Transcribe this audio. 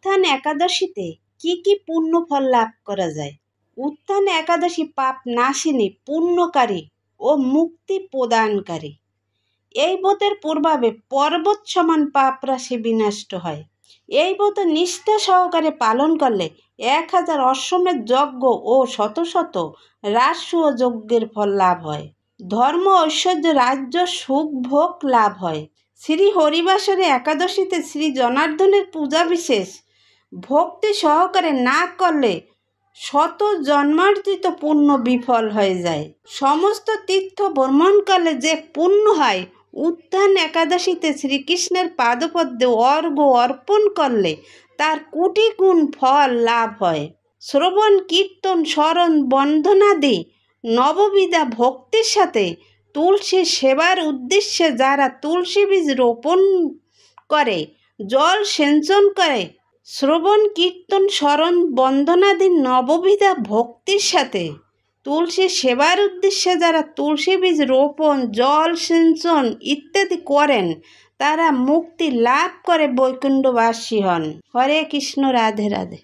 উত্থান একাদশীতে কি কি পুণ্য ফল লাভ করা যায়? উত্থান একাদশী পাপ নাশিনী, পুণ্যকারী ও মুক্তি প্রদানকারী। এই ব্রতের প্রভাবে পর্বত সমান পাপ রাশি বিনষ্ট হয়। এই ব্রত নিষ্ঠা সহকারে পালন করলে 1000 অশ্বমেধ যজ্ঞ ও শত শত রাজসূয় যজ্ঞের ফল লাভ হয়। ধর্ম, ঐশ্বর্য, রাজ্য, সুখ, ভোগ লাভ হয়। শ্রী হরিবাসরে একাদশীতে শ্রী জনার্দনের পূজা বিশেষ ভক্তি সহকারে না করলে শত জন্মার্জিত পুণ্য বিফল হয়ে যায়। সমস্ত তীর্থ ভ্রমণ করলে যে পুণ্য হয়, উত্থান একাদশীতে শ্রীকৃষ্ণের পাদপদ্মে অর্ঘ্য অর্পণ করলে তার কোটি গুণ ফল লাভ হয়। শ্রবণ, কীর্তন, স্মরণ, বন্দনাদি নববিধা ভক্তির সাথে তুলসী সেবার উদ্দেশ্যে যারা তুলসী বীজ রোপণ করে, জল সিঞ্চন করে, শ্রবণ, কীর্তন, স্মরণ, বন্দনাদি নববিধা ভক্তির সাথে তুলসী সেবার উদ্দেশ্যে যারা তুলসী বীজ রোপণ, জল সিঞ্চন ইত্যাদি করেন, তারা মুক্তি লাভ করে বৈকুণ্ঠবাসী হন। হরে কৃষ্ণ, রাধে রাধে।